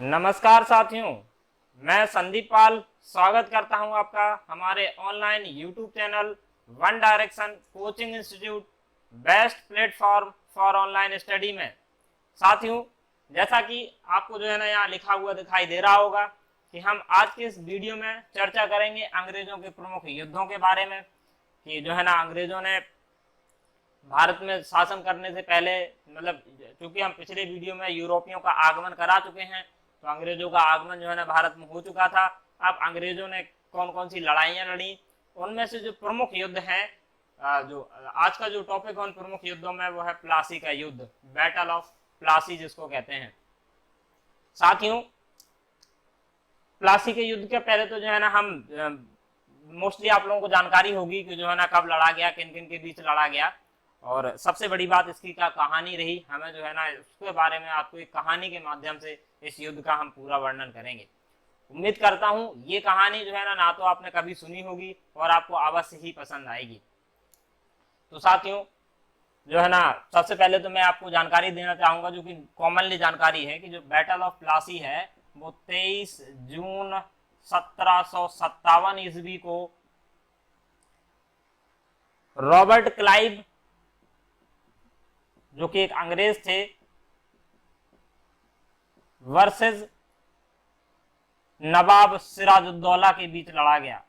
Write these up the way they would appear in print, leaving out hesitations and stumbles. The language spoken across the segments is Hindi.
नमस्कार साथियों, मैं संदीप पाल स्वागत करता हूं आपका हमारे online YouTube channel one direction coaching institute best platform for online study में। साथियों, जैसा कि आपको जो है ना यहाँ लिखा हुआ दिखाई दे रहा होगा कि हम आज के इस वीडियो में चर्चा करेंगे अंग्रेजों के प्रमुख युद्धों के बारे में कि जो है ना अंग्रेजों ने भारत में शासन करने से पहले, मतलब चूंकि हम पिछले वीडियो में यूरोपियों का आगमन करा चुके हैं तो अंग्रेजों का आगमन जो है ना भारत में हो चुका था। अब अंग्रेजों ने कौन कौन सी लड़ाइयां लड़ी, उनमें से जो प्रमुख युद्ध है, जो आज का जो टॉपिक है उन प्रमुख युद्धों में वो है प्लासी का युद्ध, बैटल ऑफ प्लासी जिसको कहते हैं। साथियों, प्लासी के युद्ध के पहले तो जो है ना हम मोस्टली आप लोगों को जानकारी होगी कि जो है ना कब लड़ा गया, किन किन के बीच लड़ा गया, और सबसे बड़ी बात इसकी क्या कहानी रही, हमें जो है ना उसके बारे में आपको एक कहानी के माध्यम से इस युद्ध का हम पूरा वर्णन करेंगे। उम्मीद करता हूं ये कहानी जो है ना तो आपने कभी सुनी होगी और आपको अवश्य ही पसंद आएगी। तो साथियों, जो है ना सबसे पहले तो मैं आपको जानकारी देना चाहूंगा जो कि कॉमनली जानकारी है कि जो बैटल ऑफ प्लासी है वो 23 जून 1757 ईस्वी को रॉबर्ट क्लाइव, जो कि एक अंग्रेज थे, वर्सेस नवाब सिराजुद्दौला के बीच लड़ा गया।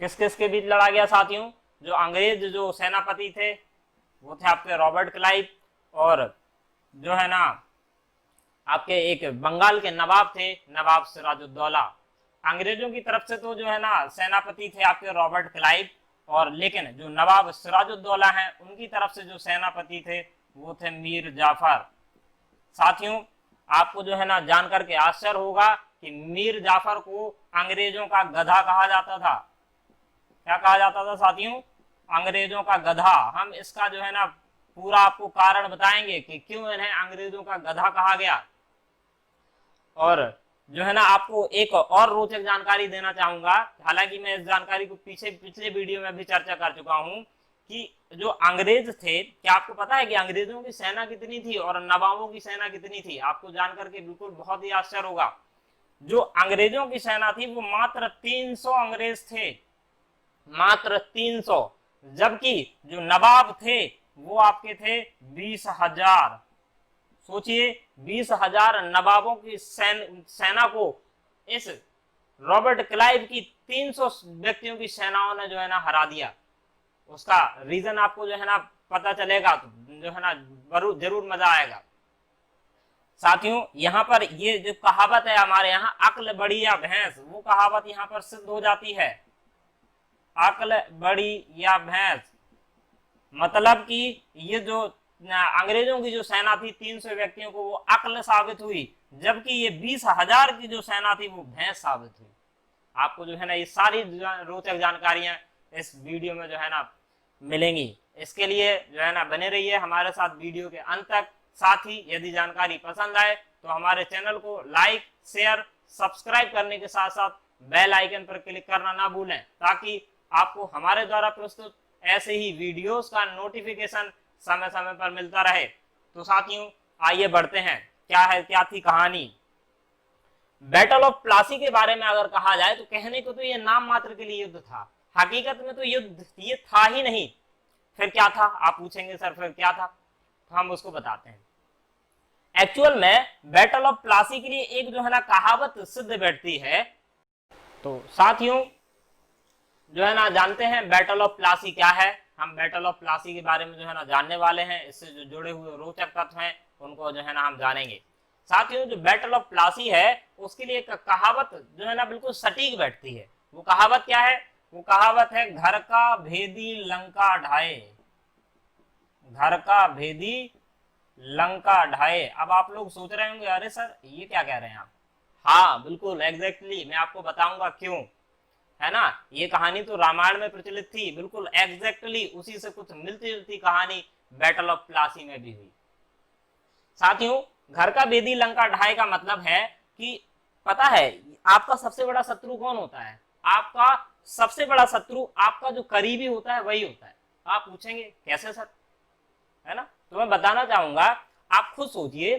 किस किस के बीच लड़ा गया साथियों? जो अंग्रेज जो सेनापति थे वो थे आपके रॉबर्ट क्लाइव, और जो है ना आपके एक बंगाल के नवाब थे नवाब सिराजुद्दौला। अंग्रेजों की तरफ से तो जो है ना सेनापति थे आपके रॉबर्ट क्लाइव, और लेकिन जो नवाब सिराजुद्दौला हैं उनकी तरफ से जो सेनापति थे वो थे मीर जाफर। साथियों, आपको जो है ना जानकर के आश्चर्य होगा कि मीर जाफर को अंग्रेजों का गधा कहा जाता था। क्या कहा जाता था साथियों? अंग्रेजों का गधा। हम इसका जो है ना पूरा आपको कारण बताएंगे कि क्यों इन्हें अंग्रेजों का गधा कहा गया। और जो है ना आपको एक और रोचक जानकारी देना चाहूंगा, हालांकि मैं इस जानकारी को पिछले वीडियो में भी चर्चा कर चुका हूं कि जो अंग्रेज थे, क्या आपको पता है कि अंग्रेजों की सेना कितनी थी और नवाबों की सेना कितनी थी? आपको जानकर के बिल्कुल बहुत ही आश्चर्य होगा। जो अंग्रेजों की सेना थी वो मात्र 300 अंग्रेज थे, मात्र 300, जबकि जो नवाब थे वो आपके थे 20,000। सोचिए, 20,000 नवाबों की सेना को इस रॉबर्ट क्लाइव की 300 व्यक्तियों की सेनाओं ने जो है ना हरा दिया। उसका रीजन आपको जो है ना पता चलेगा तो जो है ना जरूर मजा आएगा। साथियों, यहाँ पर ये जो कहावत है हमारे यहाँ, अक्ल बड़ी या भैंस, वो कहावत यहाँ पर सिद्ध हो जाती है। अक्ल बड़ी या भैंस मतलब कि ये जो अंग्रेजों की जो सेना थी 300 व्यक्तियों को वो अक्ल साबित हुई, जबकि ये 20,000 की जो सेना थी वो भैंस साबित हुई। आपको जो है ना ये सारी रोचक जानकारियां इस वीडियो में जो है ना मिलेंगी। इसके लिए जो है ना बने रहिए हमारे साथ वीडियो के अंत तक। साथ ही यदि जानकारी पसंद आए तो हमारे चैनल को लाइक, शेयर, सब्सक्राइब करने के साथ साथ बेल आइकन पर क्लिक करना ना भूलें, ताकि आपको हमारे द्वारा प्रस्तुत ऐसे ही वीडियोस का नोटिफिकेशन समय समय पर मिलता रहे। तो साथियों, आइए बढ़ते हैं। क्या थी कहानी? बैटल ऑफ प्लासी के बारे में अगर कहा जाए तो कहने को तो ये नाम मात्र के लिए युद्ध था, हकीकत में तो युद्ध ये था ही नहीं। फिर क्या था? आप पूछेंगे सर फिर क्या था, तो हम उसको बताते हैं। एक्चुअल में बैटल ऑफ प्लासी के लिए एक जो है ना कहावत सिद्ध बैठती है। तो साथियों, जो है ना जानते हैं बैटल ऑफ प्लासी क्या है। हम बैटल ऑफ प्लासी के बारे में जो है ना जानने वाले हैं, इससे जो जुड़े हुए रोचक तत्व हैं उनको जो है ना हम जानेंगे। साथियों, जो बैटल ऑफ प्लासी है उसके लिए एक कहावत जो है ना बिल्कुल सटीक बैठती है। वो कहावत क्या है? वो कहावत है, घर का भेदी लंका ढाए। घर का भेदी लंका ढाए। अब आप लोग सोच रहे होंगे अरे सर ये क्या कह रहे हैं आप? हाँ बिल्कुल एग्जैक्टली, मैं आपको बताऊंगा क्यों, है ना। ये कहानी तो रामायण में प्रचलित थी, बिल्कुल एग्जैक्टली उसी से कुछ मिलती जुलती कहानी बैटल ऑफ प्लासी में भी हुई। साथियों, घर का भेदी लंका ढाए का मतलब है कि पता है आपका सबसे बड़ा शत्रु कौन होता है? आपका सबसे बड़ा शत्रु आपका जो करीबी होता है वही होता है। आप पूछेंगे कैसे सर? है ना। तो मैं बताना चाहूंगा, आप खुद सोचिए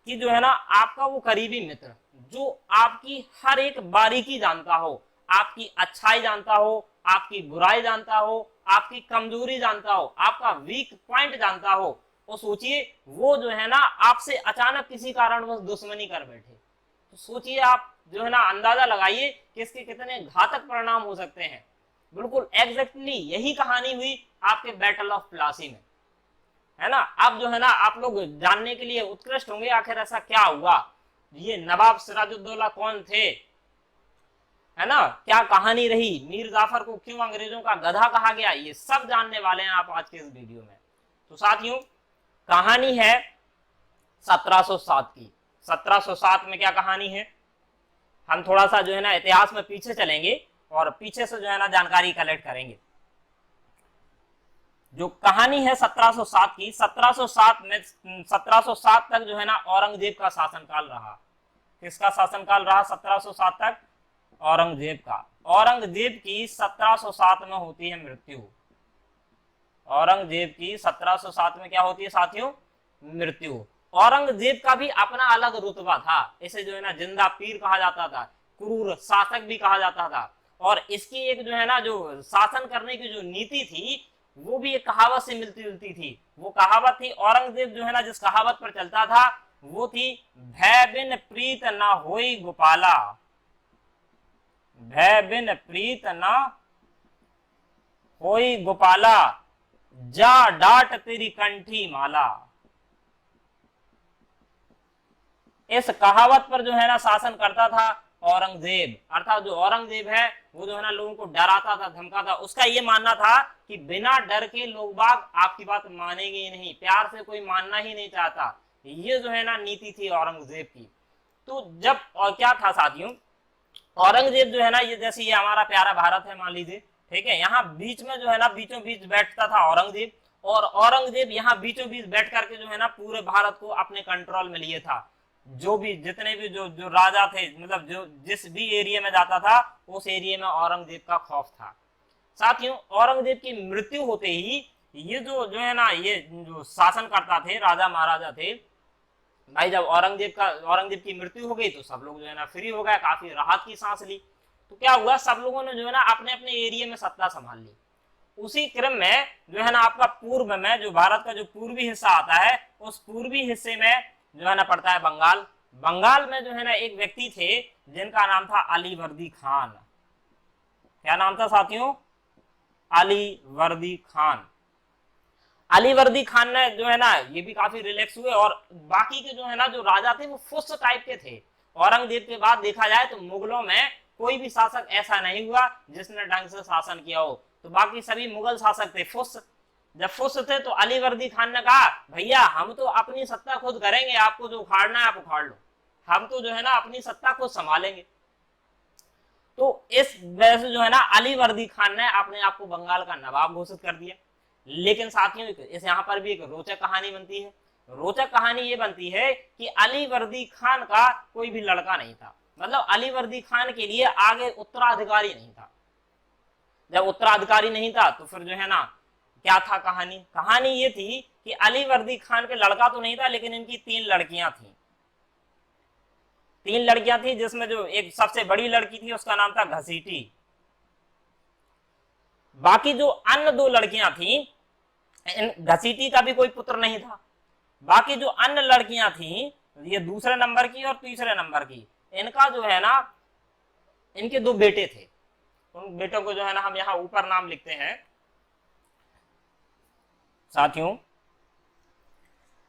कि जो है ना आपका वो करीबी मित्र जो आपकी हर एक बारीकी जानता हो, आपकी अच्छाई जानता हो, आपकी बुराई जानता हो, आपकी कमजोरी जानता हो, आपका वीक पॉइंट जानता हो, वो सोचिए वो जो है ना आपसे अचानक किसी कारणवश दुश्मनी कर बैठे, तो सोचिए आप जो है ना अंदाजा लगाइए कि इसके कितने घातक परिणाम हो सकते हैं। बिल्कुल एग्जैक्टली यही कहानी हुई आपके बैटल ऑफ प्लासी में, है ना। अब जो है ना आप लोग जानने के लिए उत्कृष्ट होंगे आखिर ऐसा क्या हुआ, ये नवाब सिराजुद्दौला कौन थे, है ना, क्या कहानी रही, मीर जाफर को क्यों अंग्रेजों का गधा कहा गया, ये सब जानने वाले हैं आप आज के इस वीडियो में। तो साथियों कहानी है 1707 की। 1707 में क्या कहानी है, हम थोड़ा सा जो है ना इतिहास में पीछे चलेंगे और पीछे से जो है ना जानकारी कलेक्ट करेंगे। जो कहानी है 1707 की, 1707 में 1707 तक जो है ना औरंगजेब का शासनकाल रहा। किसका शासनकाल रहा 1707 तक? औरंगजेब का। औरंगजेब की 1707 में होती है मृत्यु। औरंगजेब की 1707 में क्या होती है साथियों? मृत्यु। औरंगजेब का भी अपना अलग रुतबा था, इसे जो है ना जिंदा पीर कहा जाता था, क्रूर शासक भी कहा जाता था। और इसकी एक जो है ना जो शासन करने की जो नीति थी वो भी एक कहावत से मिलती जुलती थी। वो कहावत थी, औरंगजेब जो है ना जिस कहावत पर चलता था वो थी, भय बिन प्रीत ना होई गोपाला, भय बिन प्रीत ना होई गोपाला, जा डाट तेरी कंठी माला। इस कहावत पर जो है ना शासन करता था औरंगजेब। अर्थात जो औरंगजेब है वो जो है ना लोगों को डराता था, धमकाता। उसका ये मानना था कि बिना डर के लोग बाग आपकी बात मानेंगे ही नहीं, प्यार से कोई मानना ही नहीं चाहता। ये जो है ना नीति थी औरंगजेब की। तो जब और क्या था साथियों, औरंगजेब जो है ना ये जैसे ये हमारा प्यारा भारत है मान लीजिए, ठीक है, यहाँ बीच में जो है ना बीचों बीच बैठता था औरंगजेब, और औरंगजेब यहाँ बीचों बीच बैठ करके जो है ना पूरे भारत को अपने कंट्रोल में लिए था। जो भी जितने भी जो जो राजा थे, मतलब जो जिस भी एरिया में जाता था उस एरिया में औरंगजेब का खौफ था। साथियों औरंगजेब की मृत्यु होते ही ये जो जो है ना ये जो शासन करता थे राजा महाराजा थे भाई, जब औरंगजेब की मृत्यु हो गई तो सब लोग जो है ना फ्री हो गए, काफी राहत की सांस ली। तो क्या हुआ, सब लोगों ने जो है ना अपने अपने एरिया में सत्ता संभाल ली। उसी क्रम में जो है ना आपका पूर्व में जो भारत का जो पूर्वी हिस्सा आता है, उस पूर्वी हिस्से में जो है ना पड़ता है बंगाल। बंगाल में जो है ना एक व्यक्ति थे जिनका नाम था अली वर्दी खान। क्या नाम था साथियों? अली वर्दी खान। अली वर्दी खान ने जो है ना ये भी काफी रिलैक्स हुए, और बाकी के जो है ना जो राजा थे वो फुस टाइप के थे। औरंगजेब के बाद देखा जाए तो मुगलों में कोई भी शासक ऐसा नहीं हुआ जिसने ढंग से शासन किया हो, तो बाकी सभी मुगल शासक थे फुस। जब फुस थे तो अली वर्दी खान ने कहा, भैया हम तो अपनी सत्ता खुद करेंगे, आपको जो उखाड़ना है आप उखाड़ लो, हम तो जो है ना अपनी सत्ता खुद संभालेंगे। तो इस वजह से जो है ना अली वर्दी खान ने अपने आप को बंगाल का नवाब घोषित कर दिया। लेकिन साथियों इस यहाँ पर भी एक रोचक कहानी बनती है। रोचक कहानी ये बनती है कि अली वर्दी खान का कोई भी लड़का नहीं था, मतलब अली वर्दी खान के लिए आगे उत्तराधिकारी नहीं था। जब उत्तराधिकारी नहीं था तो फिर जो है ना क्या था कहानी, कहानी ये थी कि अली वर्दी खान के लड़का तो नहीं था, लेकिन इनकी 3 लड़कियां थी। 3 लड़कियां थी जिसमें जो एक सबसे बड़ी लड़की थी उसका नाम था घसीटी। बाकी जो अन्य 2 लड़कियां थी, घसीटी का भी कोई पुत्र नहीं था। बाकी जो अन्य लड़कियां थी, ये दूसरे नंबर की और तीसरे नंबर की, इनका जो है ना इनके 2 बेटे थे। उन बेटों को जो है ना हम यहाँ ऊपर नाम लिखते हैं साथियों।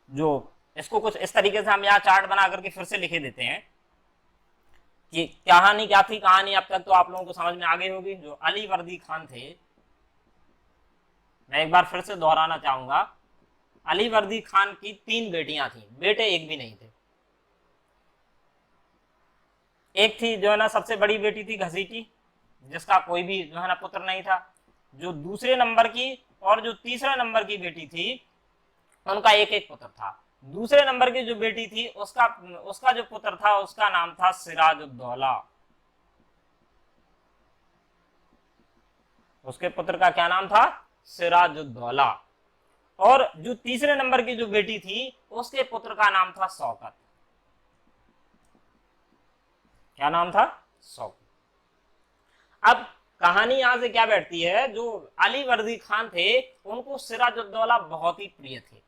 जो इसको कुछ इस तरीके से हम यहाँ चार्ट बना करके फिर से लिखे देते हैं कि कहानी क्या थी। कहानी अब तक तो आप लोगों को समझ में आ गई होगी। जो अली वर्दी खान थे, मैं एक बार फिर से दोहराना चाहूंगा, अली वर्दी खान की 3 बेटियां थी, बेटे एक भी नहीं थे। एक थी जो है ना सबसे बड़ी बेटी थी घसीटी, जिसका कोई भी जो है ना पुत्र नहीं था। जो दूसरे नंबर की और जो तीसरे नंबर की बेटी थी उनका एक एक पुत्र था। दूसरे नंबर की जो बेटी थी उसका जो पुत्र था उसका नाम था सिराजुद्दौला। उसके पुत्र का क्या नाम था? सिराजुद्दौला। और जो तीसरे नंबर की जो बेटी थी उसके पुत्र का नाम था शौकत। क्या नाम था? शौकत। अब कहानी यहां से क्या बैठती है, जो अली वर्दी खान थे उनको सिराजुद्दौला बहुत ही प्रिय थे।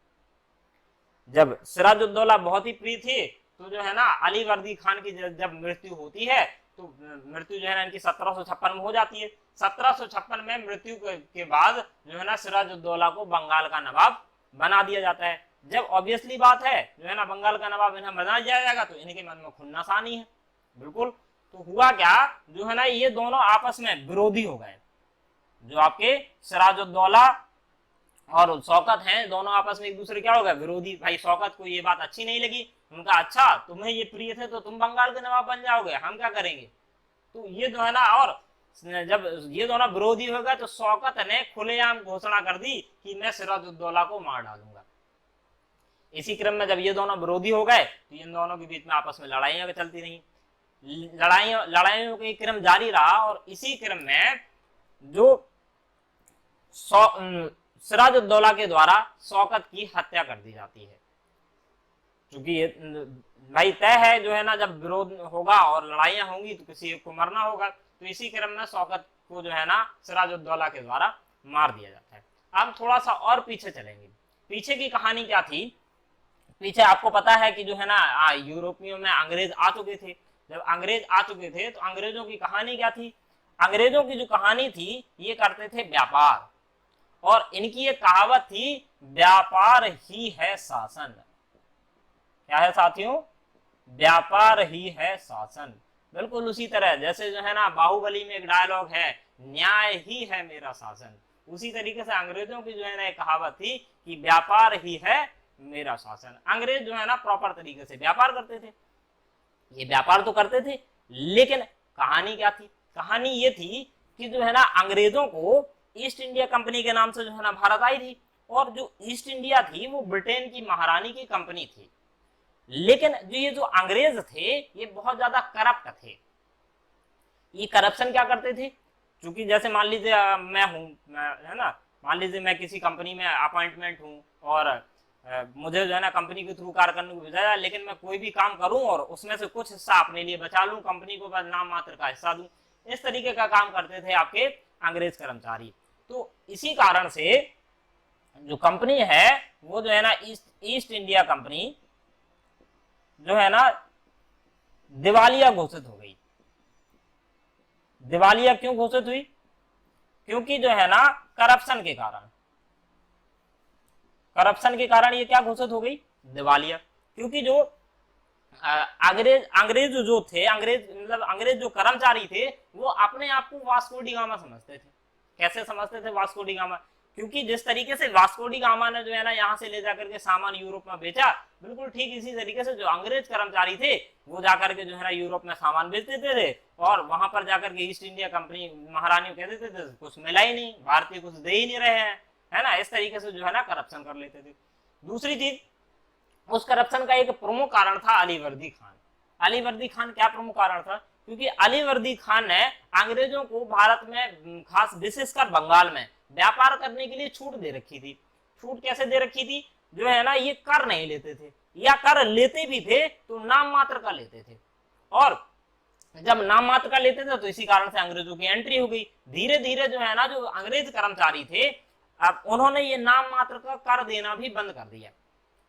जब सिराजुद्दौला बहुत ही प्रिय थे तो जो है ना अली वर्दी खान की जब मृत्यु होती है तो मृत्यु जो है ना इनकी 1756 में हो जाती है। 1756 में मृत्यु के बाद जो है ना सिराजुद्दौला को बंगाल का नवाब बना दिया जाता है। जब ऑब्वियसली बात है जो है ना बंगाल का नवाब इन्हें बना दिया जाएगा तो इनके मन में खुन्नस आनी है, बिल्कुल। तो हुआ क्या, जो है ना ये दोनों आपस में विरोधी हो गए। जो आपके सिराजुद्दौला और शौकत हैं दोनों आपस में एक दूसरे क्या हो गए, विरोधी। भाई शौकत को ये बात अच्छी नहीं लगी, उनका अच्छा तुम्हें ये प्रिय थे तो तुम बंगाल के नवाब बन जाओगे, हम क्या करेंगे। तो ये जो है ना, और जब ये दोनों विरोधी हो गए तो शौकत ने खुलेआम घोषणा कर दी कि मैं सिराजुद्दौला को मार डालूंगा। इसी क्रम में जब ये दोनों विरोधी हो गए तो इन दोनों के बीच में आपस में लड़ाइयां चलती रही। लड़ाइयों के क्रम जारी रहा और इसी क्रम में जो सिराजुद्दौला के द्वारा शौकत की हत्या कर दी जाती है। क्योंकि ये भाई तय है जो है ना जब विरोध होगा और लड़ाइयां होंगी तो किसी एक को मरना होगा। तो इसी क्रम में शौकत को जो है ना सिराजुद्दौला के द्वारा मार दिया जाता है। अब थोड़ा सा और पीछे चलेंगे। पीछे की कहानी क्या थी, पीछे आपको पता है कि जो है ना यूरोपियों में अंग्रेज आ चुके थे। जब अंग्रेज आ चुके थे तो अंग्रेजों की कहानी क्या थी, अंग्रेजों की जो कहानी थी ये करते थे व्यापार, और इनकी एक कहावत थी व्यापार ही है शासन। क्या है साथियों? व्यापार ही है शासन। बिल्कुल उसी तरह जैसे जो है ना बाहुबली में एक डायलॉग है, न्याय ही है मेरा शासन, उसी तरीके से अंग्रेजों की जो है ना एक कहावत थी कि व्यापार ही है मेरा शासन। अंग्रेज जो है ना प्रॉपर तरीके से व्यापार करते थे। ये व्यापार तो करते थे, लेकिन कहानी क्या थी? कहानी ये थी कि जो है ना अंग्रेजों को ईस्ट इंडिया कंपनी के नाम से जो है ना भारत आई थी, और जो ईस्ट इंडिया थी वो ब्रिटेन की महारानी की कंपनी थी। लेकिन जो ये जो अंग्रेज थे ये बहुत ज्यादा करप्ट थे। ये करप्शन क्या करते थे, क्योंकि जैसे मान लीजिए मैं हूं, है ना, मान लीजिए मैं किसी कंपनी में अपॉइंटमेंट हूं और मुझे जो है ना कंपनी के थ्रू कार्य करने को भेजा जाए, लेकिन मैं कोई भी काम करूं और उसमें से कुछ हिस्सा अपने लिए बचा लूं, कंपनी को बस नाम मात्र का हिस्सा दूं, इस तरीके का काम करते थे आपके अंग्रेज कर्मचारी। तो इसी कारण से जो कंपनी है वो जो है ना ईस्ट इंडिया कंपनी जो है ना दिवालिया घोषित हो गई। दिवालिया क्यों घोषित हुई? क्योंकि जो है ना करप्शन के कारण, करप्शन के कारण ये क्या घोषित हो गई? दिवालिया। क्योंकि जो अंग्रेज जो थे, अंग्रेज जो कर्मचारी थे वो अपने आप को वास्को डी गामा समझते थे। कैसे समझते थे वास्को डी गामा? क्योंकि जिस तरीके से वास्को डी गामा ने जो है ना यहाँ से ले जाकर के सामान यूरोप में बेचा, बिल्कुल ठीक इसी तरीके से जो अंग्रेज कर्मचारी थे वो जाकर के जो है ना यूरोप में सामान बेच देते थे, और वहां पर जाकर के ईस्ट इंडिया कंपनी महारानी कह देते थे कुछ मिला ही नहीं, भारतीय कुछ दे ही नहीं रहे हैं, है ना। इस तरीके से जो है ना करप्शन कर लेते थे। दूसरी चीज, उस करप्शन का एक प्रमुख कारण था अली वर्दी खान। अली वर्दी खान क्या प्रमुख कारण था? क्योंकि अली वर्दी खान ने अंग्रेजों को भारत में, खास विशेषकर बंगाल में व्यापार करने के लिए छूट दे रखी थी। छूट कैसे दे रखी थी? जो है ना ये कर नहीं लेते थे, या कर लेते भी थे तो नाम मात्र का लेते थे, और जब नाम मात्र का लेते थे तो इसी कारण से अंग्रेजों की एंट्री हो गई। धीरे धीरे जो है ना जो अंग्रेज कर्मचारी थे अब उन्होंने ये नाम मात्र का कर देना भी बंद कर दिया।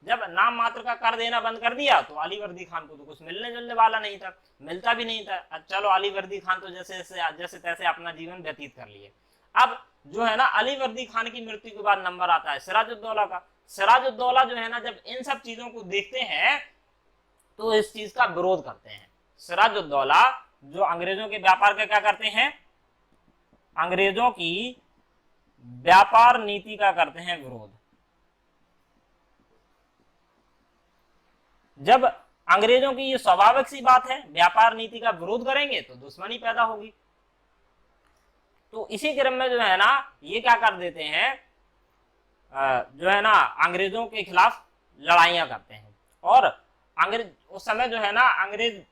जब नाम मात्र का कर देना बंद कर दिया तो अली वर्दी खान को तो कुछ मिलने जुलने वाला नहीं था, मिलता भी नहीं था। चलो अली वर्दी खान तो जैसे तैसे अपना जीवन व्यतीत कर लिए। अब जो है ना अली वर्दी खान की मृत्यु के बाद नंबर आता है सिराजुद्दौला का। सिराजुद्दौला जो है ना जब इन सब चीजों को देखते हैं तो इस चीज का विरोध करते हैं। सिराजुद्दौला जो अंग्रेजों के व्यापार का क्या करते हैं? अंग्रेजों की व्यापार नीति का करते हैं विरोध। जब अंग्रेजों की ये स्वाभाविक सी बात है, व्यापार नीति का विरोध करेंगे तो दुश्मनी पैदा होगी। तो इसी क्रम में जो है ना ये क्या कर देते हैं, जो है ना अंग्रेजों के खिलाफ लड़ाइयां करते हैं। और अंग्रेज उस समय जो है ना अंग्रेज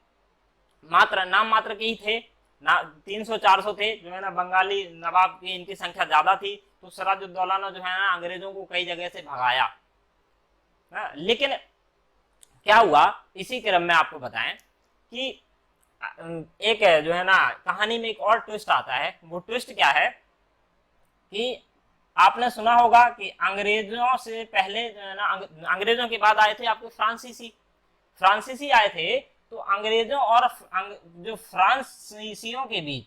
नाम मात्र के ही थे, ना 300-400 थे जो है ना बंगाली नवाब की, इनकी संख्या ज्यादा थी, तो सिराजुद्दौला ने जो है ना अंग्रेजों को कई जगह से भगाया। लेकिन क्या हुआ, इसी क्रम में आपको बताएं कि एक जो है ना कहानी में एक और ट्विस्ट आता है। वो ट्विस्ट क्या है कि आपने सुना होगा कि अंग्रेजों से पहले जो है ना, अंग्रेजों के बाद आए थे आपके फ्रांसीसी। फ्रांसीसी आए थे तो अंग्रेजों और जो फ्रांसीसियों के बीच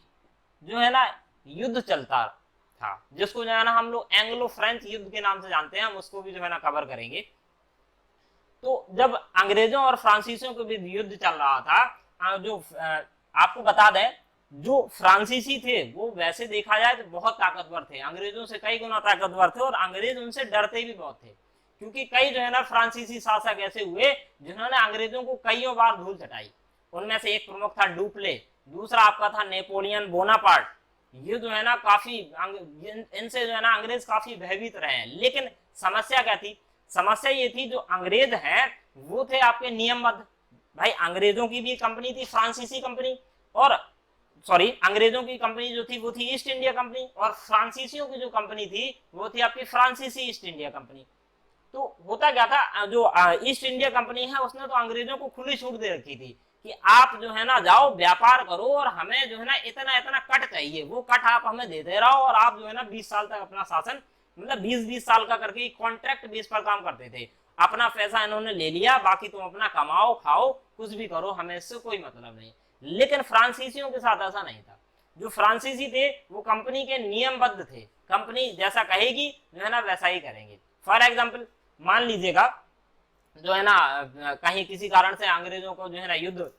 जो है ना युद्ध चलता था, जिसको जो है ना हम लोग एंग्लो फ्रेंच युद्ध के नाम से जानते हैं, हम उसको भी जो है ना कवर करेंगे। तो जब अंग्रेजों और फ्रांसीसियों के बीच युद्ध चल रहा था, जो आपको बता दें, जो फ्रांसीसी थे वो वैसे देखा जाए तो बहुत ताकतवर थे, अंग्रेजों से कई गुना ताकतवर थे, और अंग्रेज उनसे डरते भी बहुत थे, क्योंकि कई जो है ना फ्रांसीसी शासक ऐसे हुए जिन्होंने अंग्रेजों को कईयों बार धूल चटाई। उनमें से एक प्रमुख था डुप्ले, दूसरा आपका था नेपोलियन बोनापार्ट। ये जो है ना काफी इनसे जो है ना अंग्रेज काफी भयभीत रहे हैं। लेकिन समस्या क्या थी, समस्या ये थी जो अंग्रेज हैं वो थे आपके नियमबद्ध। भाई अंग्रेजों की भी कंपनी थी फ्रांसीसी कंपनी, और सॉरी अंग्रेजों की कंपनी जो थी वो थी ईस्ट इंडिया कंपनी, और फ्रांसीसियों की जो कंपनी थी वो थी आपकी फ्रांसीसी ईस्ट इंडिया कंपनी। तो होता क्या था, जो ईस्ट इंडिया कंपनी है उसने तो अंग्रेजों को खुली छूट दे रखी थी कि आप जो है ना जाओ व्यापार करो, और हमें जो है ना इतना इतना कट चाहिए, वो कट आप हमें देते रहो, और आप जो है ना 20 साल तक अपना शासन, मतलब 20-20 साल का करके कॉन्ट्रैक्ट बेस पर काम करते थे। अपना पैसा इन्होंने ले लिया, बाकी तुम अपना कमाओ खाओ कुछ भी करो, हमें इससे कोई मतलब नहीं। लेकिन फ्रांसीसियों के साथ ऐसा नहीं था। जो फ्रांसीसी थे वो कंपनी के नियमबद्ध थे, कंपनी जैसा कहेगी जो है ना वैसा ही करेंगे। फॉर एग्जाम्पल मान लीजिएगा जो है ना कहीं किसी कारण से अंग्रेजों को जो है ना युद्ध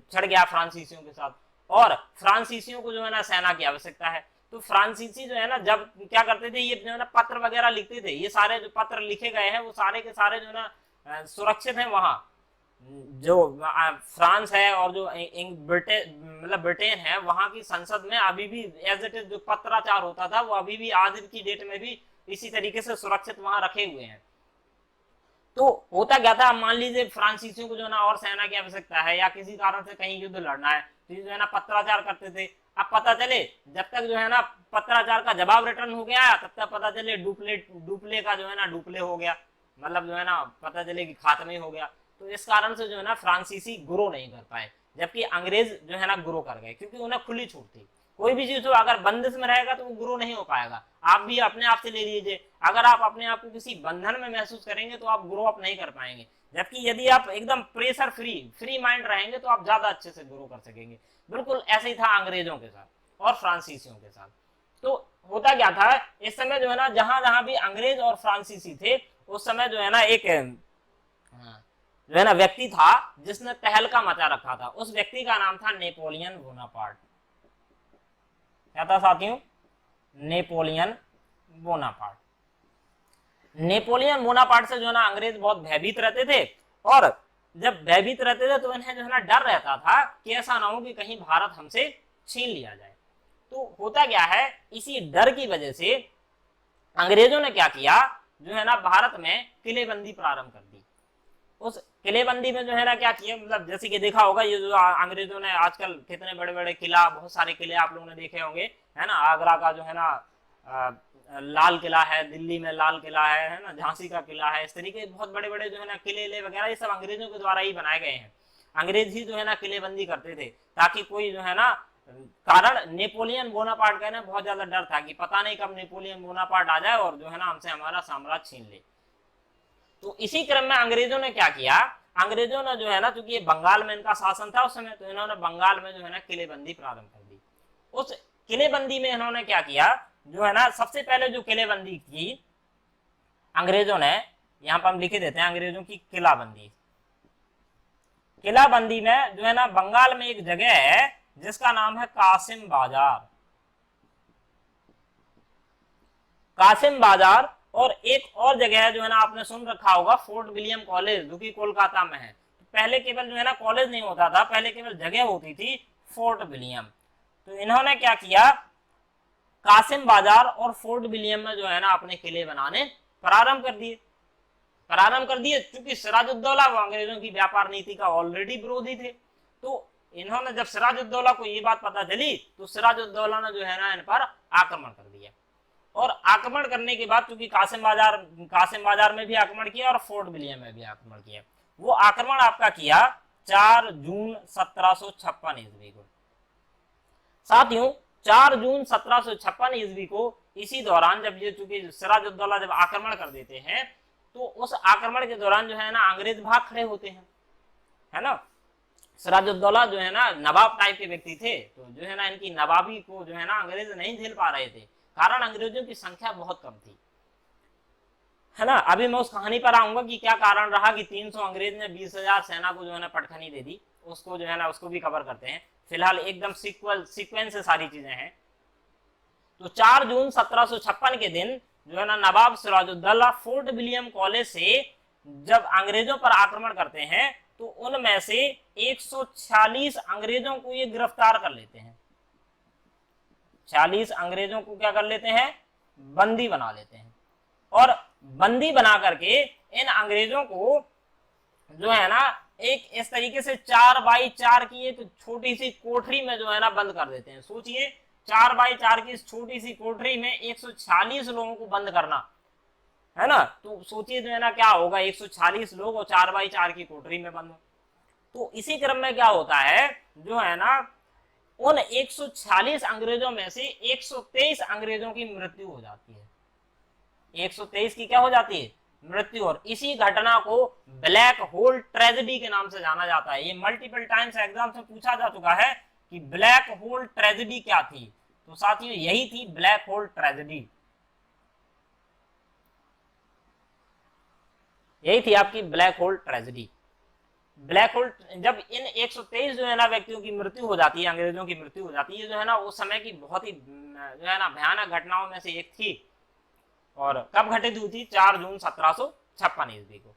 छड़ गया फ्रांसीसियों के साथ, और फ्रांसीसियों को जो है ना सेना की आवश्यकता है, तो फ्रांसीसी जो है ना जब क्या करते थे, ये जो है ना पत्र वगैरह लिखते थे, ये सारे जो पत्र लिखे गए हैं वो सारे के सारे जो है ना सुरक्षित हैं वहां। जो फ्रांस है और जो ब्रिटेन, मतलब ब्रिटेन है, वहां की संसद में अभी भी एज इट इज जो पत्राचार होता था वो अभी भी आज की डेट में भी इसी तरीके से सुरक्षित वहां रखे हुए हैं। तो होता क्या था, मान लीजिए फ्रांसीसियों को जो है ना और सेना की आवश्यकता है, या किसी कारण से कहीं युद्ध लड़ना है, तो जो है ना पत्राचार करते थे। अब पता चले जब तक जो है ना पत्राचार का जवाब रिटर्न हो गया, तब तक पता चले डुप्ले का जो है ना डुप्ले हो गया, मतलब जो है ना पता चले कि खात्मे हो गया। तो इस कारण से जो है ना फ्रांसीसी ग्रो नहीं कर पाए, जबकि अंग्रेज जो है ना ग्रो कर गए, क्योंकि उन्हें खुली छूट थी। कोई भी चीज हो अगर बंदिश में रहेगा तो वो ग्रो नहीं हो पाएगा। आप भी अपने आप से ले लीजिए, अगर आप अपने आप को किसी बंधन में महसूस करेंगे तो आप ग्रो अप नहीं कर पाएंगे, जबकि यदि आप एकदम प्रेशर फ्री माइंड रहेंगे तो आप ज्यादा अच्छे से ग्रो कर सकेंगे। बिल्कुल ऐसे ही था अंग्रेजों के साथ और फ्रांसीसियों के साथ। तो होता क्या था, इस समय जो है ना जहां जहां भी अंग्रेज और फ्रांसीसी थे, उस समय जो है ना एक जो है ना व्यक्ति था जिसने तहलका मचा रखा था। उस व्यक्ति का नाम था नेपोलियन बोनापार्ट। क्या था साथियों? Napoleon Bonaparte. नेपोलियन बोनापार्ट से जो है ना अंग्रेज बहुत भयभीत रहते थे, और जब भयभीत रहते थे तो इन्हें जो है ना डर रहता था कि ऐसा ना हो कि कहीं भारत हमसे छीन लिया जाए। तो होता क्या है, इसी डर की वजह से अंग्रेजों ने क्या किया, जो है ना भारत में किलेबंदी प्रारंभ कर दी। उस किलेबंदी में जो है ना क्या किया, मतलब जैसे कि देखा होगा, ये जो अंग्रेजों ने आजकल कितने बड़े बड़े किला, बहुत सारे किले आप लोगों ने देखे होंगे, है ना। आगरा का जो है ना लाल किला है, दिल्ली में लाल किला है ना, झांसी का किला है, इस तरीके बहुत बड़े बड़े जो है ना किले वगैरह ये सब अंग्रेजों के द्वारा ही बनाए गए हैं। अंग्रेज ही जो है ना किलेबंदी करते थे, ताकि कोई जो है ना, कारण नेपोलियन बोनापार्ट का ना बहुत ज्यादा डर था कि पता नहीं कब नेपोलियन बोनापार्ट आ जाए और जो है ना हमसे हमारा साम्राज्य छीन ले। तो इसी क्रम में अंग्रेजों ने क्या किया, अंग्रेजों ने जो है ना, क्योंकि ये बंगाल में इनका शासन था उस समय, तो इन्होंने बंगाल में जो है ना किलेबंदी प्रारंभ कर दी। उस किलेबंदी में इन्होंने क्या किया, जो है ना सबसे पहले जो किलेबंदी की अंग्रेजों ने, यहां पर हम लिखे देते हैं अंग्रेजों की किलाबंदी। किलाबंदी में जो है ना बंगाल में एक जगह है जिसका नाम है कासिम बाजार। कासिम बाजार, और एक और जगह है जो है ना आपने सुन रखा होगा, फोर्ट विलियम कॉलेज, जो कि कोलकाता में है। तो पहले केवल जो है ना कॉलेज नहीं होता था, पहले केवल जगह होती थी फोर्ट विलियम। तो इन्होंने क्या किया, कासिम बाजार और फोर्ट विलियम में जो है ना अपने किले बनाने प्रारंभ कर दिए। चूंकि सिराजुद्दौला वो अंग्रेजों की व्यापार नीति का ऑलरेडी विरोधी थे, तो इन्होंने जब सिराजुद्दौला को ये बात पता चली तो सिराजुद्दौला ने जो है ना इन पर आक्रमण कर दिया। और आक्रमण करने के बाद चूंकि कासिम बाजार में भी आक्रमण किया और फोर्ट विलियम में भी आक्रमण किया। वो आक्रमण आपका किया 4 जून 1756 ईस्वी को। साथियों 4 जून 1756 ईस्वी को इसी दौरान जब ये चूंकि सिराजुद्दौला जब आक्रमण कर देते हैं तो उस आक्रमण के दौरान जो है ना अंग्रेज भाग खड़े होते हैं, है ना। सिराजुद्दौला जो है ना नवाब टाइप के व्यक्ति थे, तो जो है ना इनकी नवाबी को जो है ना अंग्रेज नहीं झेल पा रहे थे, कारण अंग्रेजों की संख्या बहुत कम थी, है ना। अभी मैं उस कहानी पर आऊंगा कि क्या कारण रहा कि 300 अंग्रेज ने 20,000 सेना को जो है ना पटखनी दे दी, उसको जो है ना उसको भी कवर करते हैं। फिलहाल एकदम सीक्वेंस से सारी चीजें हैं। तो 4 जून 1756 के दिन जो है ना नवाब सिराजुद्दौला फोर्ट विलियम कॉलेज से जब अंग्रेजों पर आक्रमण करते हैं तो उनमें से 146 अंग्रेजों को ये गिरफ्तार कर लेते हैं। 40 अंग्रेजों को क्या कर लेते हैं, बंदी बना लेते हैं। और बंदी बना करके इन अंग्रेजों को जो है ना एक इस तरीके से 4x4 की एक छोटी सी कोठरी में जो है ना बंद कर देते हैं। सोचिए 4x4 की इस छोटी सी कोठरी में 146 लोगों को बंद करना, है ना। तो सोचिए जो है ना क्या होगा, 146 लोग और 4x4 की कोठरी में बंद हो। तो इसी क्रम में क्या होता है जो है ना उन 146 अंग्रेजों में से 123 अंग्रेजों की मृत्यु हो जाती है। 123 की क्या हो जाती है, मृत्यु। और इसी घटना को ब्लैक होल ट्रेजेडी के नाम से जाना जाता है। ये मल्टीपल टाइम्स एग्जाम से पूछा जा चुका है कि ब्लैक होल ट्रेजेडी क्या थी। तो साथियों यही थी ब्लैक होल ट्रेजेडी, यही थी आपकी black hole tragedy. Black hole जब इन 123 जो है ना व्यक्तियों की मृत्यु हो जाती है, अंग्रेजों की मृत्यु हो जाती है, जो है ना उस समय की बहुत ही जो है ना भयानक घटनाओं में से एक थी। और कब घटित हुई थी, 4 जून 1756 ईस्वी को।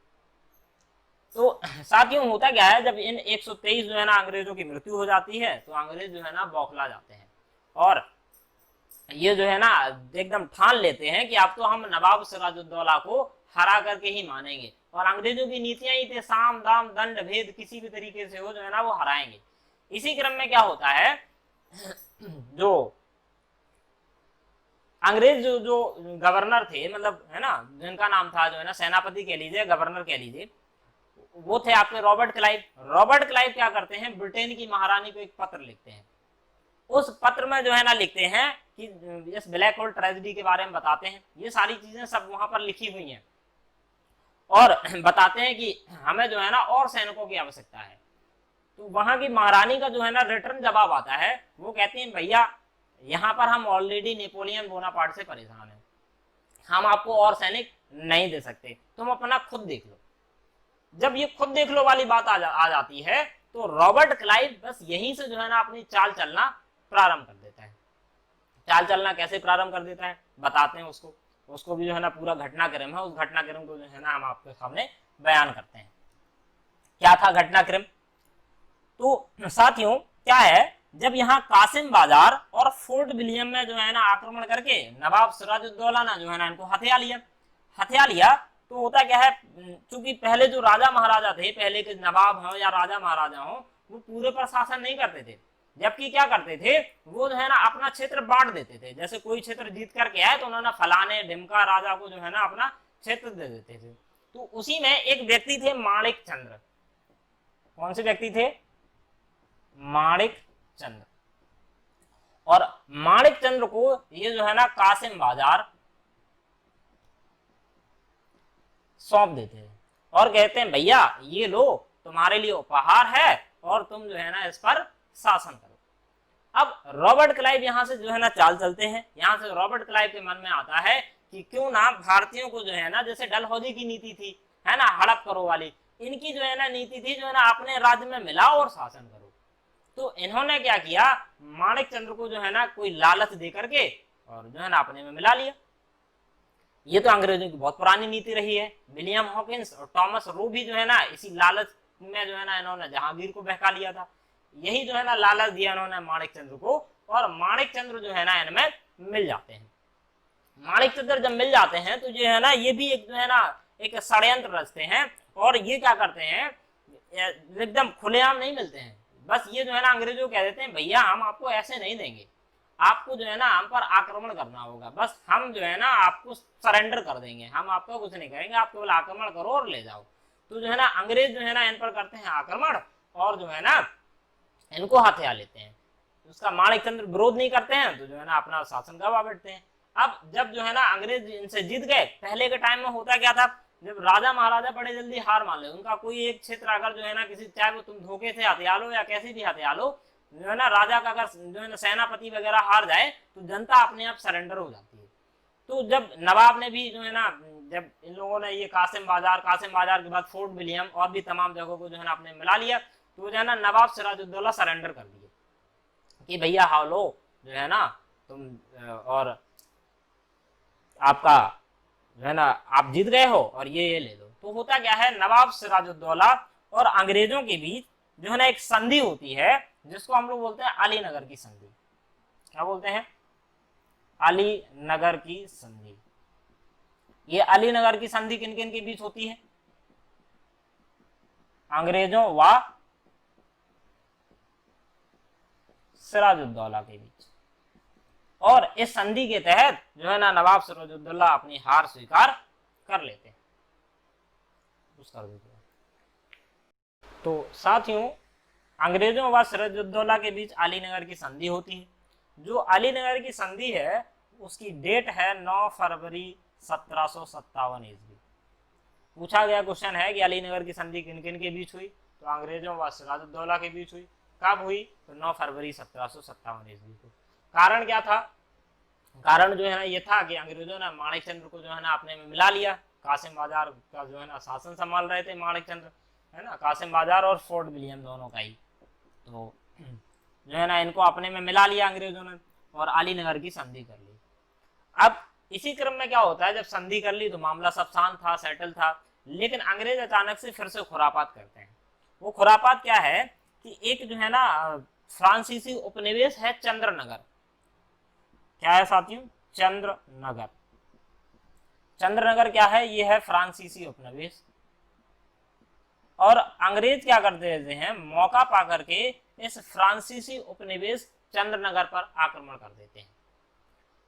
तो साथियों होता क्या है, जब इन 123 जो है ना अंग्रेजों की मृत्यु हो जाती है तो अंग्रेज जो है ना बौखला जाते हैं और ये जो है ना एकदम ठान लेते हैं कि अब तो हम नवाब सिराजुद्दौला को हरा करके ही मानेंगे। और अंग्रेजों की नीतियां ही थे साम दाम दंड भेद, किसी भी तरीके से हो जो है ना वो हराएंगे। इसी क्रम में क्या होता है, जो अंग्रेज जो गवर्नर थे, मतलब है ना जिनका नाम था जो है ना सेनापति कह लीजिए, गवर्नर कह लीजिए, वो थे आपके रॉबर्ट क्लाइव। रॉबर्ट क्लाइव क्या करते हैं, ब्रिटेन की महारानी को एक पत्र लिखते हैं। उस पत्र में जो है ना लिखते हैं कि इस ब्लैक होल ट्रेजेडी के बारे में बताते हैं। ये सारी चीजें सब वहां पर लिखी हुई हैं और बताते हैं कि हमें जो है ना और सैनिकों की आवश्यकता है। तो वहां की महारानी का जो है ना रिटर्न जवाब आता है, वो कहती हैं भैया यहाँ पर हम ऑलरेडी नेपोलियन बोनापार्ट से परेशान हैं, हम आपको और सैनिक नहीं दे सकते, तुम अपना खुद देख लो। जब ये खुद देख लो वाली बात आ जाती है तो रॉबर्ट क्लाइव बस यहीं से जो है ना अपनी चाल चलना प्रारंभ कर देता है। चाल चलना कैसे प्रारंभ कर देता है बताते हैं उसको भी जो है ना पूरा घटनाक्रम है, उस घटनाक्रम को जो है ना हम आपके सामने बयान करते हैं। क्या था घटनाक्रम, तो साथियों क्या है, जब यहाँ कासिम बाजार और फोर्ट विलियम में जो है ना आक्रमण करके नवाब सिराजुद्दौला ने जो है ना इनको हथिया लिया तो होता क्या है, चूंकि पहले जो राजा महाराजा थे, पहले के नवाब हो या राजा महाराजा हो, वो पूरे पर शासन नहीं करते थे, जबकि क्या करते थे वो जो है ना अपना क्षेत्र बांट देते थे। जैसे कोई क्षेत्र जीत करके आए तो उन्होंने फलाने ढिमका राजा को जो है ना अपना क्षेत्र दे देते थे। तो उसी में एक व्यक्ति थे माणिक चंद्र। कौन से व्यक्ति थे, माणिक चंद्र। और माणिक चंद्र को ये जो है ना कासिम बाजार सौंप देते हैं और कहते हैं भैया ये लो तुम्हारे लिए उपहार है और तुम जो है ना इस पर शासन करो। अब रॉबर्ट क्लाइव यहाँ से जो है ना चाल चलते हैं। यहाँ से रॉबर्ट क्लाइव के मन में आता है कि क्यों ना भारतीयों को जो है ना, जैसे डलहौजी की नीति थी है ना हड़प करो वाली, इनकी जो है ना नीति थी जो है ना अपने राज्य में मिलाओ और शासन करो। तो इन्होंने क्या किया, माणिक चंद्र को जो है ना कोई लालच दे करके और जो है ना अपने में मिला लिया। ये तो अंग्रेजों की बहुत पुरानी नीति रही है। विलियम हॉकिंस और थॉमस रो भी जो है ना इसी लालच में जो है ना इन्होंने जहांगीर को बहका लिया था। यही जो है ना लालच दिया इन्होंने माणिक चंद्र को और माणिक चंद्र जो है ना इनमें मिल जाते हैं। माणिक चंद्र जब मिल जाते हैं तो जो है ना ये भी एक जो है ना एक षड्यंत्र रचते हैं और ये क्या करते हैं, एकदम खुलेआम नहीं मिलते हैं, बस ये जो है ना अंग्रेजों कह देते हैं भैया हम आपको ऐसे नहीं देंगे, आपको जो है ना हम पर आक्रमण करना होगा, बस हम जो है ना आपको सरेंडर कर देंगे, हम आपको कुछ नहीं करेंगे, आप केवल आक्रमण करो और ले जाओ। तो जो है ना अंग्रेज जो है ना इन पर करते हैं आक्रमण और जो है ना इनको हथिया लेते हैं। उसका माणिक चंद्र विरोध नहीं करते हैं तो जो है ना अपना शासन गवा बैठते हैं। अब जब जो है ना अंग्रेज इनसे जीत गए, पहले के टाइम में होता क्या था, जब राजा महाराजा बड़े जल्दी हार मान ले, उनका कोई एक क्षेत्र अगर जो है ना किसी, चाहे वो तुम धोखे से हथिया लो या कैसे भी हथिया लो, जो है ना राजा का अगर जो है ना सेनापति वगैरह हार जाए तो जनता अपने आप सरेंडर हो जाती है। तो जब नवाब ने भी जो है ना, जब इन लोगों ने ये कासिम बाजार के बाद फोर्ट विलियम और भी तमाम जगहों को जो है ना अपने मिला लिया, तो जो है ना नवाब सिराजुद्दौला सरेंडर कर दिए कि भैया हाँ लो जो है ना तुम, और आपका जो है ना आप जीत गए हो और ये ले लो। तो होता क्या है, नवाब सिराजुद्दौला और अंग्रेजों के बीच जो है ना एक संधि होती है जिसको हम लोग बोलते हैं अलीनगर की संधि। क्या बोलते हैं? अलीनगर की संधि। ये अलीनगर की संधि किन किन के बीच होती है? अंग्रेजों व सिराजुद्दौला के बीच। और इस संधि के तहत जो है ना नवाब सिराजुद्दौला अपनी हार स्वीकार कर लेते हैं। तो साथियों, अंग्रेजों व सिराजुद्दौला के बीच अलीनगर की संधि होती है। जो अलीनगर की संधि है उसकी डेट है 9 फरवरी 1757 ईस्वी। पूछा गया क्वेश्चन है कि अलीनगर की संधि किन किन के बीच हुई, तो अंग्रेजों व सिराजुद्दौला के बीच हुई। कब हुई? तो 9 फरवरी 1757 ईस्वी को। कारण क्या था? कारण जो है ना ये था कि अंग्रेजों ने माणिक चंद्र को जो है ना अपने में मिला लिया। कासिम बाजार का जो है ना शासन संभाल रहे थे माणिक चंद्र, है ना, कासिम बाजार और फोर्ट विलियम दोनों का ही। तो जो है ना इनको अपने में मिला लिया अंग्रेजों ने और अलीनगर की संधि कर ली। अब इसी क्रम में क्या होता है, जब संधि कर ली तो मामला सब शांत था, सेटल था, लेकिन अंग्रेज अचानक से फिर से खुरापात करते हैं। वो खुरापात क्या है कि एक जो है ना फ्रांसीसी उपनिवेश है चंद्रनगर। क्या है साथियों? चंद्रनगर। चंद्रनगर क्या है? ये है फ्रांसीसी उपनिवेश। और अंग्रेज क्या कर देते हैं, मौका पाकर के इस फ्रांसीसी उपनिवेश चंद्रनगर पर आक्रमण कर देते हैं।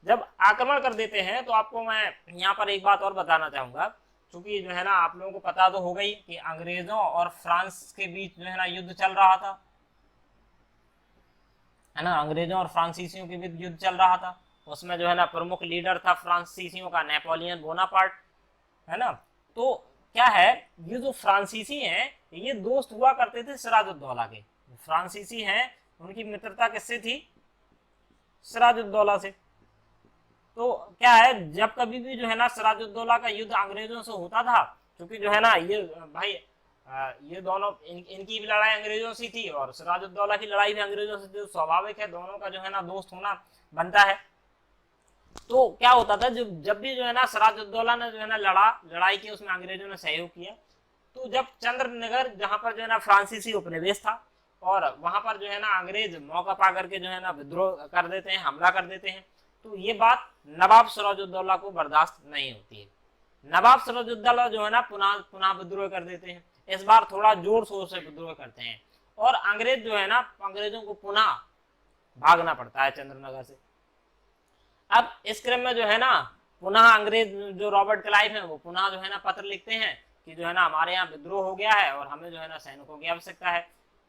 जब आक्रमण कर देते हैं तो आपको मैं यहाँ पर एक बात और बताना चाहूंगा, क्योंकि जो है ना आप लोगों को पता तो हो गई कि अंग्रेजों और फ्रांस के बीच जो है ना युद्ध चल रहा था, है ना, अंग्रेजों और फ्रांसीसियों के बीच युद्ध चल रहा था। उसमें जो है ना प्रमुख लीडर था फ्रांसीसियों का नेपोलियन बोनापार्ट, है ना। तो क्या है, ये जो फ्रांसीसी हैं ये दोस्त हुआ करते थे सिराजुद्दौला के। फ्रांसीसी हैं उनकी मित्रता किससे थी? सिराजुद्दौला से। तो क्या है, जब कभी भी जो है ना सिराजुद्दौला का युद्ध अंग्रेजों से होता था, क्योंकि जो है ना ये भाई ये दोनों इनकी भी लड़ाई अंग्रेजों से थी और सिराजुद्दौला की लड़ाई भी अंग्रेजों से, जो स्वाभाविक है दोनों का जो है ना दोस्त होना बनता है। तो क्या होता था, जब भी जो है ना सिराजुद्दौला ने जो है ना लड़ाई की, उसमें अंग्रेजों ने सहयोग किया। तो जब चंद्रनगर जहां पर जो है ना फ्रांसीसी उपनिवेश था और वहां पर जो है ना अंग्रेज मौका पा करके जो है ना विद्रोह कर देते हैं, हमला कर देते हैं, तो ये बात नवाब सिराजुद्दौला को बर्दाश्त नहीं होती है। नवाब सिराजुद्दौला जो है ना पुनः विद्रोह कर देते हैं। इस बार थोड़ा जोर शोर से विद्रोह करते हैं और अंग्रेज जो है ना, अंग्रेजों को पुनः भागना पड़ता है चंद्रनगर से। अब इस क्रम में जो है ना पुनः अंग्रेज जो रॉबर्ट क्लाइव है वो पुनः जो है ना पत्र लिखते हैं कि जो है ना हमारे यहाँ विद्रोह हो गया है और हमें जो है ना सैनिकों की आवश्यकता है।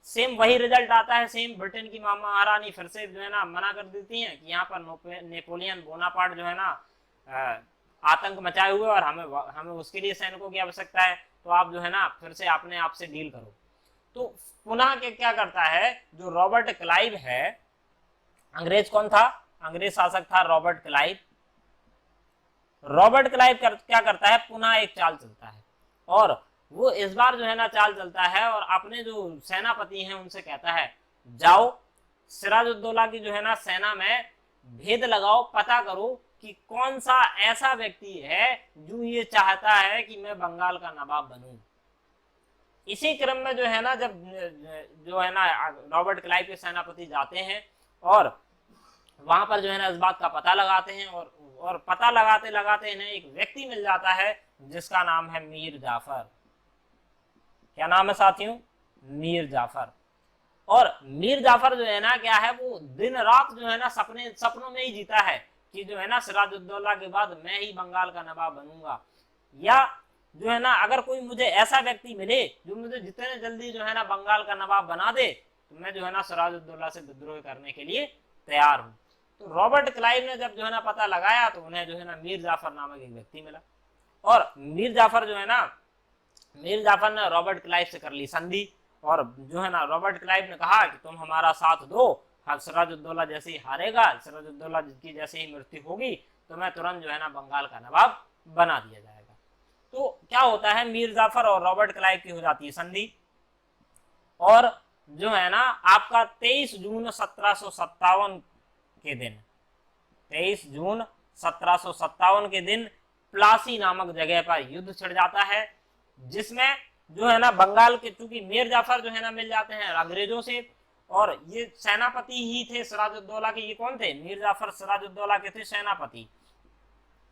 सेम वही रिजल्ट आता है, सेम ब्रिटेन की महारानी फिर से जो है ना मना कर देती हैं कि यहाँ पर नेपोलियन बोनापार्ट जो है ना आतंक मचाए हुए और हमें उसके लिए सैनिकों की आवश्यकता है, तो आप जो है ना फिर से अपने आप से डील करो। तो पुनः के क्या करता है, जो रॉबर्ट क्लाइव है, अंग्रेज कौन था? अंग्रेज शासक था रॉबर्ट क्लाइव। रॉबर्ट क्लाइव क्या करता है, पुनः एक चाल चलता है और वो इस बार जो है ना चाल चलता है और अपने जो सेनापति हैं उनसे कहता है, जाओ सिराजुद्दौला की जो है ना सेना में भेद लगाओ, पता करो कि कौन सा ऐसा व्यक्ति है जो ये चाहता है कि मैं बंगाल का नवाब बनूं। इसी क्रम में जो है ना जब जो है ना रॉबर्ट क्लाइव के सेनापति जाते हैं और वहां पर जो है ना इस बात का पता लगाते हैं और पता लगाते लगाते इन्हें एक व्यक्ति मिल जाता है जिसका नाम है मीर जाफर। क्या नाम है साथियों? मीर जाफर। और मीर जाफर जो है ना क्या है, वो दिन रात जो है ना सपनों में ही जीता है कि जो है ना सिराजुद्दौला के बाद मैं ही बंगाल का नवाब बनूंगा, या जो है ना अगर कोई मुझे ऐसा व्यक्ति मिले जो मुझे जितने जल्दी जो है ना बंगाल का नवाब बना दे तो मैं जो है ना सिराजुद्दौला से विद्रोह करने के लिए तैयार हूँ। तो रॉबर्ट क्लाइव ने जब जो है ना पता लगाया तो उन्हें जो है ना मीर जाफर नामक एक व्यक्ति मिला, और मीर जाफर जो है ना, मीर जाफर ने रॉबर्ट क्लाइव से कर ली संधि, और जो है ना रॉबर्ट क्लाइव ने कहा कि तुम हमारा साथ दो, सिराजुद्दौला जैसे ही हारेगा, सिराजुद्दौला की जैसे ही मृत्यु होगी तो मैं तुरंत जो है ना बंगाल का नवाब बना दिया जाएगा। तो क्या होता है, मीर जाफर और रॉबर्ट क्लाइव की हो जाती है संधि, और जो है ना आपका 23 जून 1757 के दिन, 23 जून 1757 के दिन प्लासी नामक जगह पर युद्ध छिड़ जाता है, जिसमें जो है ना बंगाल के, चूंकि मीर जाफर जो है ना मिल जाते हैं अंग्रेजों से, और ये सेनापति ही थे सिराजुद्दौला के। ये कौन थे? मीर जाफर सिराजुद्दौला के थे सेनापति।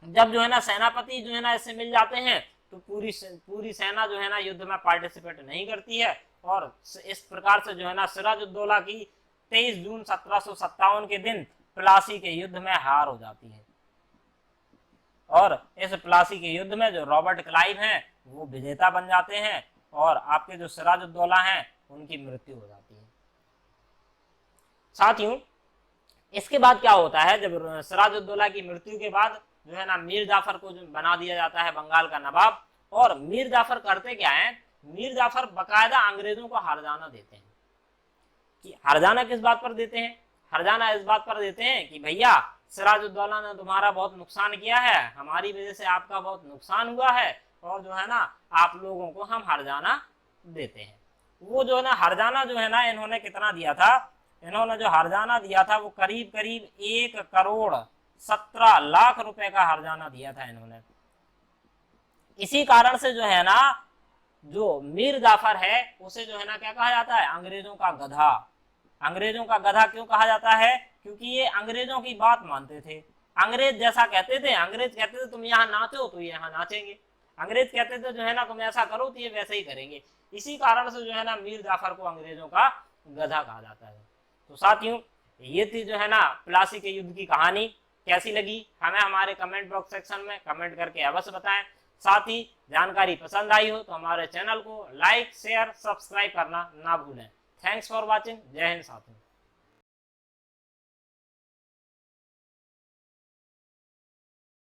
जब जो है ना सेनापति जो है ना इससे मिल जाते हैं तो पूरी सेना जो है ना युद्ध में पार्टिसिपेट नहीं करती है, और इस प्रकार से जो है ना सिराजुद्दौला की 23 जून 1757 के दिन प्लासी के युद्ध में हार हो जाती है, और इस प्लासी के युद्ध में जो रॉबर्ट क्लाइव हैं वो विजेता बन जाते हैं, और आपके जो सिराजुद्दौला हैं उनकी मृत्यु हो जाती है। साथियों, इसके बाद क्या होता है, जब सिराजुद्दौला की मृत्यु के बाद जो है ना मीर जाफर को जो बना दिया जाता है बंगाल का नवाब, और मीर जाफर करते क्या है, मीर जाफर बकायदा अंग्रेजों को हरजाना देते हैं। कि हरजाना किस बात पर देते हैं? हरजाना इस बात पर देते हैं कि भैया सिराजुद्दौला ने तुम्हारा बहुत नुकसान किया है, हमारी वजह से आपका बहुत नुकसान हुआ है, और जो है ना आप लोगों को हम हरजाना देते हैं। वो जो है ना हरजाना जो है ना इन्होंने कितना दिया था, इन्होंने जो हरजाना दिया था वो करीब करीब 1,17,00,000 रुपए का हरजाना दिया था इन्होंने। इसी कारण से जो है ना जो मीर जाफर है उसे जो है ना क्या कहा जाता है, अंग्रेजों का गधा। अंग्रेजों का गधा क्यों कहा जाता है? क्योंकि ये अंग्रेजों की बात मानते थे। अंग्रेज जैसा कहते थे, अंग्रेज कहते थे तुम यहाँ नाचो तो ये यहाँ नाचेंगे, अंग्रेज कहते थे जो है ना तुम ऐसा करो तो ये वैसे ही करेंगे। इसी कारण से जो है ना मीर जाफर को अंग्रेजों का गधा कहा जाता है। तो साथियों, ये थी जो है ना प्लासी के युद्ध की कहानी। कैसी लगी हमें हमारे कमेंट बॉक्स सेक्शन में कमेंट करके अवश्य बताएं। साथ ही जानकारी पसंद आई हो तो हमारे चैनल को लाइक शेयर सब्सक्राइब करना ना भूलें। Thanks for watching. जय हिंद साथियों।